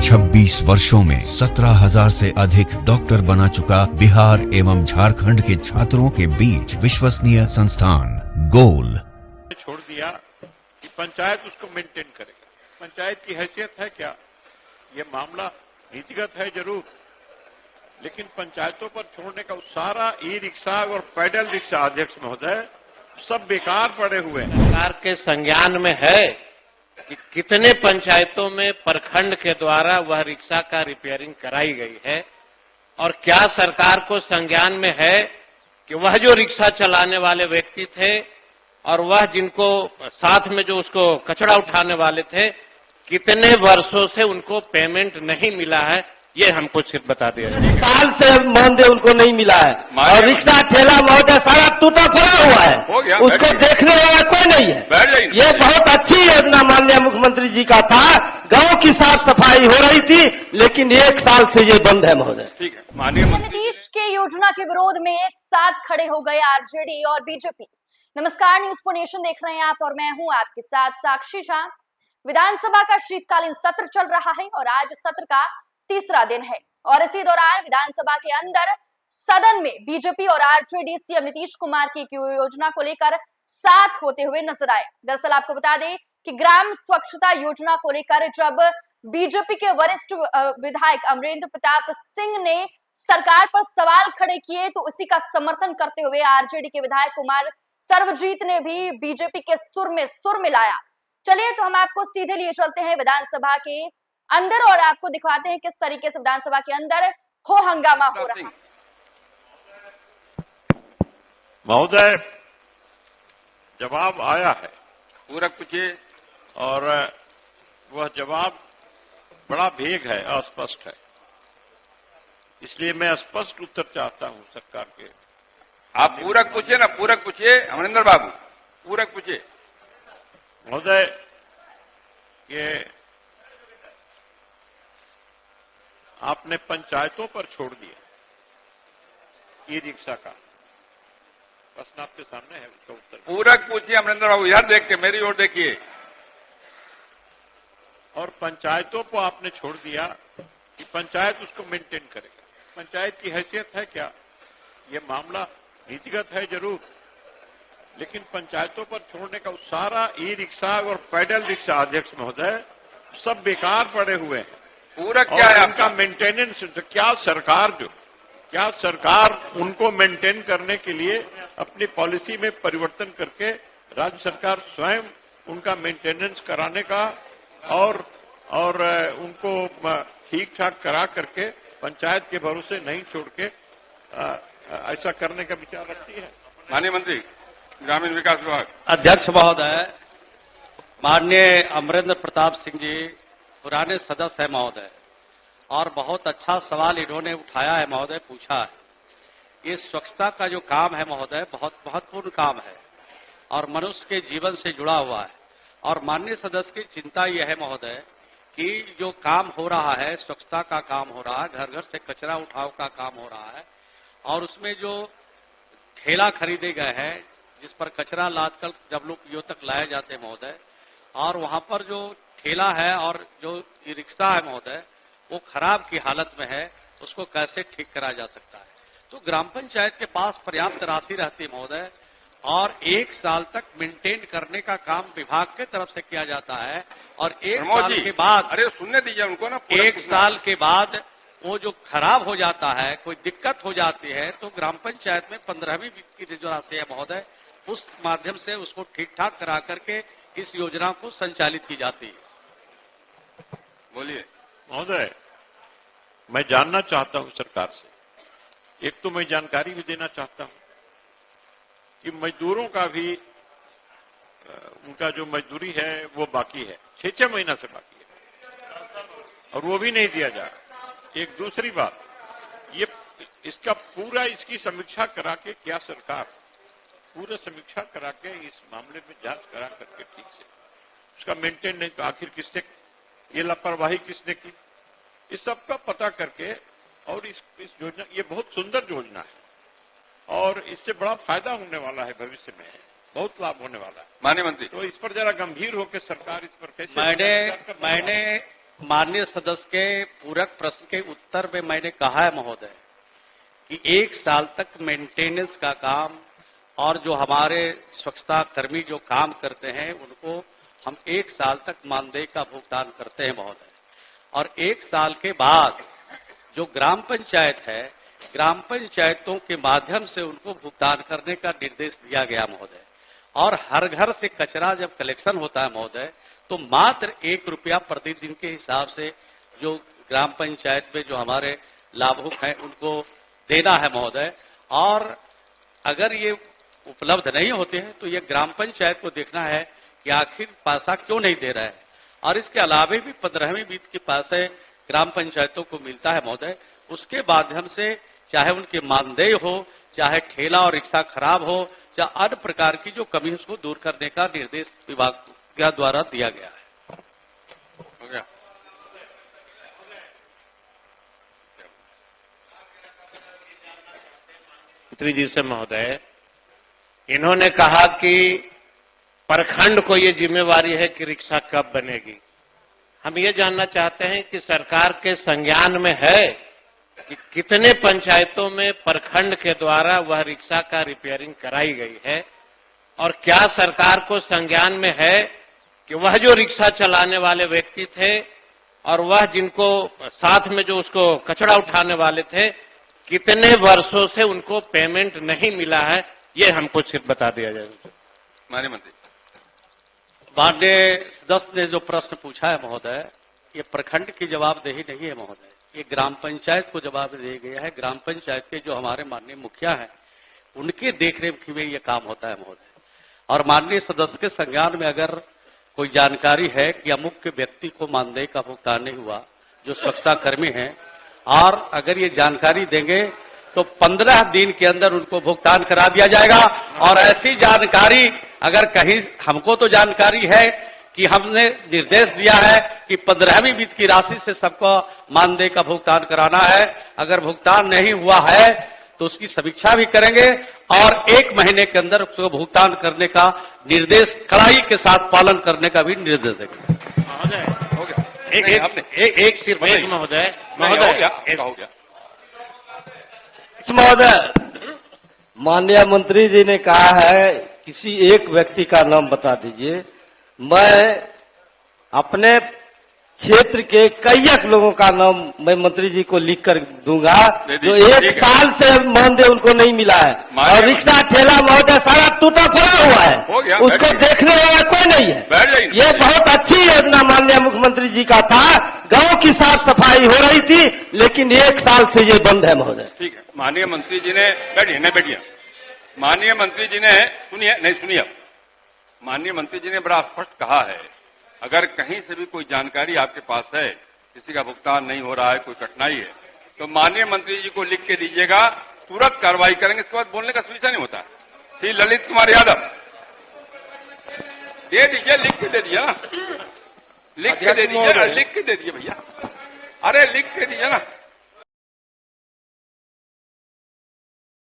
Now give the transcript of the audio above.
26 वर्षों में 17,000 से अधिक डॉक्टर बना चुका बिहार एवं झारखंड के छात्रों के बीच विश्वसनीय संस्थान गोल छोड़ दिया कि पंचायत उसको मेंटेन करेगा। पंचायत की हैसियत है क्या? ये मामला नीतिगत है जरूर, लेकिन पंचायतों पर छोड़ने का सारा ई रिक्शा और पैडल रिक्शा, अध्यक्ष महोदय, सब बेकार पड़े हुए हैं। सरकार के संज्ञान में है कि कितने पंचायतों में प्रखंड के द्वारा वह रिक्शा का रिपेयरिंग कराई गई है, और क्या सरकार को संज्ञान में है कि वह जो रिक्शा चलाने वाले व्यक्ति थे और वह जिनको साथ में जो उसको कचरा उठाने वाले थे, कितने वर्षों से उनको पेमेंट नहीं मिला है, ये हमको सिर्फ बता दिया। साल से मानदेय उनको नहीं मिला है और रिक्शा ठेला महोदय सारा टूटा पड़ा हुआ है, उसको देखने वाला कोई नहीं है। ये बहुत अच्छी योजना माननीय मुख्यमंत्री जी का था, गांव की साफ सफाई हो रही थी, लेकिन 1 साल से ये बंद है महोदय। ठीक है, माननीय नीतीश के योजना के विरोध में एक साथ खड़े हो गए आरजेडी और बीजेपी। नमस्कार, न्यूज फॉर नेशन देख रहे हैं आप और मैं हूं आपके साथ साक्षी झा। विधानसभा का शीतकालीन सत्र चल रहा है और आज सत्र का तीसरा दिन है और इसी दौरान विधानसभा के अंदर सदन में बीजेपी और आरजेडी सीएम नीतीश कुमार की योजना को लेकर साथ होते हुए नजर आए। दरअसल आपको बता दें कि ग्राम स्वच्छता योजना को लेकर जब बीजेपी के वरिष्ठ विधायक अमरेंद्र प्रताप सिंह ने सरकार पर सवाल खड़े किए तो उसी का समर्थन करते हुए आरजेडी के विधायक कुमार सर्वजीत ने भी बीजेपी के सुर में सुर मिलाया। चलिए तो हम आपको सीधे लिए चलते हैं विधानसभा के अंदर और आपको दिखाते हैं किस तरीके से विधानसभा के अंदर हो हंगामा हो रहा है। महोदय, जवाब आया है, पूरक पूछिए, और वह जवाब बड़ा भेग है, अस्पष्ट है, इसलिए मैं स्पष्ट उत्तर चाहता हूं सरकार के। आप पूरक पूछिए ना, पूरक पूछिए अमरिंदर बाबू, पूरक पूछिए। महोदय, ये आपने पंचायतों पर छोड़ दिया ई रिक्शा का प्रश्न आपके सामने है, उसका उत्तर पूरक पूछिए अमरिंदर बाबू, इधर देख के मेरी ओर देखिए। और पंचायतों को आपने छोड़ दिया कि पंचायत उसको मेंटेन करेगा। पंचायत की हैसियत है क्या? ये मामला नीतिगत है जरूर, लेकिन पंचायतों पर छोड़ने का सारा ई रिक्शा और पैडल रिक्शा, अध्यक्ष महोदय, सब बेकार पड़े हुए हैं। पूरक क्या है उनका मेंटेनेंस, क्या सरकार उनको मेंटेन करने के लिए अपनी पॉलिसी में परिवर्तन करके राज्य सरकार स्वयं उनका मेंटेनेंस कराने का और उनको ठीक ठाक करा करके पंचायत के भरोसे नहीं छोड़ के ऐसा करने का विचार रखती है? माननीय मंत्री ग्रामीण विकास विभाग। अध्यक्ष महोदय, माननीय अमरेंद्र प्रताप सिंह जी पुराने सदस्य है महोदय, और बहुत अच्छा सवाल इन्होंने उठाया है महोदय, पूछा है। ये स्वच्छता का जो काम है महोदय, बहुत महत्वपूर्ण काम है और मनुष्य के जीवन से जुड़ा हुआ है। और माननीय सदस्य की चिंता यह है महोदय कि जो काम हो रहा है, स्वच्छता का काम हो रहा है, घर घर से कचरा उठाव का काम हो रहा है, और उसमें जो ठेला खरीदे गए हैं जिस पर कचरा लादकर जब लोग यो तक लाए जाते हैं महोदय, और वहां पर जो ठेला है और जो रिक्शा है महोदय, वो खराब की हालत में है, उसको कैसे ठीक करा जा सकता है? तो ग्राम पंचायत के पास पर्याप्त राशि रहती है महोदय, और 1 साल तक मेंटेन करने का काम विभाग के तरफ से किया जाता है, और 1 साल के बाद, अरे सुनने दीजिए उनको ना, 1 साल के बाद वो जो खराब हो जाता है, कोई दिक्कत हो जाती है, तो ग्राम पंचायत में 15वीं की जो राशि है महोदय, उस माध्यम से उसको ठीक ठाक करा करके इस योजना को संचालित की जाती है। बोलिए महोदय, मैं जानना चाहता हूं सरकार से, एक तो मैं जानकारी भी देना चाहता हूं कि मजदूरों का भी उनका जो मजदूरी है वो बाकी है, 6-6 महीना से बाकी है और वो भी नहीं दिया जा रहा। एक दूसरी बात, ये इसका पूरा इसकी समीक्षा करा के, क्या सरकार पूरा समीक्षा करा के इस मामले में जांच करा करके ठीक से उसका मेंटेन नहीं, तो आखिर किसने ये लापरवाही किसने की, इस सब का पता करके, और इस योजना, ये बहुत सुंदर योजना है और इससे बड़ा फायदा होने वाला है, भविष्य में बहुत लाभ होने वाला है। माननीय मंत्री, तो इस पर जरा गंभीर होकर सरकार इस पर कैसे माननीय सदस्य के पूरक प्रश्न के उत्तर में मैंने कहा है महोदय कि 1 साल तक मेंटेनेंस का काम और जो हमारे स्वच्छता कर्मी जो काम करते हैं उनको हम 1 साल तक मानदेय का भुगतान करते हैं महोदय। और 1 साल के बाद जो ग्राम पंचायत है, ग्राम पंचायतों के माध्यम से उनको भुगतान करने का निर्देश दिया गया महोदय। और हर घर से कचरा जब कलेक्शन होता है महोदय तो मात्र 1 रुपया प्रतिदिन के हिसाब से जो ग्राम पंचायत में जो हमारे लाभुक हैं उनको देना है महोदय। और अगर ये उपलब्ध नहीं होते हैं तो ये ग्राम पंचायत को देखना है कि आखिर पैसा क्यों नहीं दे रहा है। और इसके अलावा भी 15वीं वित्त के पैसे ग्राम पंचायतों को मिलता है महोदय। उसके माध्यम से चाहे उनके मानदेय हो, चाहे ठेला और रिक्शा खराब हो, चाहे अन्य प्रकार की जो कमी उसको दूर करने का निर्देश विभाग द्वारा दिया गया है। हो गया। मंत्री जी से महोदय, इन्होंने कहा कि प्रखंड को ये जिम्मेवारी है कि रिक्शा कब बनेगी। हम ये जानना चाहते हैं कि सरकार के संज्ञान में है कि कितने पंचायतों में प्रखंड के द्वारा वह रिक्शा का रिपेयरिंग कराई गई है, और क्या सरकार को संज्ञान में है कि वह जो रिक्शा चलाने वाले व्यक्ति थे और वह जिनको साथ में जो उसको कचरा उठाने वाले थे, कितने वर्षों से उनको पेमेंट नहीं मिला है, ये हमको सिर्फ बता दिया जाए। माननीय मंत्री। माननीय सदस्य ने जो प्रश्न पूछा है महोदय, ये प्रखंड की जवाबदेही नहीं है महोदय, ये ग्राम पंचायत को जवाब दिया गया है। ग्राम पंचायत के जो हमारे माननीय मुखिया हैं उनके देखरेख में ये काम होता है महोदय। और माननीय सदस्य के संज्ञान में अगर कोई जानकारी है कि अमुक के व्यक्ति को मानदेय का भुगतान नहीं हुआ, जो स्वच्छता कर्मी हैं, और अगर ये जानकारी देंगे तो 15 दिन के अंदर उनको भुगतान करा दिया जाएगा। और ऐसी जानकारी अगर कहीं, हमको तो जानकारी है कि हमने निर्देश दिया है कि 15वीं वित्त की राशि से सबको मानदेय का भुगतान कराना है। अगर भुगतान नहीं हुआ है तो उसकी समीक्षा भी करेंगे और 1 महीने के अंदर उसको भुगतान करने का निर्देश कड़ाई के साथ पालन करने का भी निर्देश देंगे। महोदय, हो गया। एक सिर्फ एक महोदय, हो गया। महोदय, माननीय मंत्री जी ने कहा है किसी एक व्यक्ति का नाम बता दीजिए। मैं अपने क्षेत्र के कई लोगों का नाम मैं मंत्री जी को लिख कर दूंगा जो 1 साल से मानदेय उनको नहीं मिला है, और रिक्शा ठेला महोदय सारा टूटा पड़ा हुआ है, उसको देखने वाला कोई नहीं है। ये बहुत अच्छी योजना माननीय मुख्यमंत्री जी का था, गांव की साफ सफाई हो रही थी, लेकिन 1 साल से ये बंद है महोदय। ठीक है, माननीय मंत्री जी ने बैठिए। माननीय मंत्री जी ने सुनिए, माननीय मंत्री जी ने बड़ा स्पष्ट कहा है, अगर कहीं से भी कोई जानकारी आपके पास है, किसी का भुगतान नहीं हो रहा है, कोई कठिनाई है, तो माननीय मंत्री जी को लिख के दीजिएगा, तुरंत कार्रवाई करेंगे। इसके बाद बोलने का सुविधा नहीं होता। श्री ललित कुमार यादव दे दीजिए, लिख के दे दिया ना, लिख के दे दीजिए भैया, अरे लिख के दीजिए ना।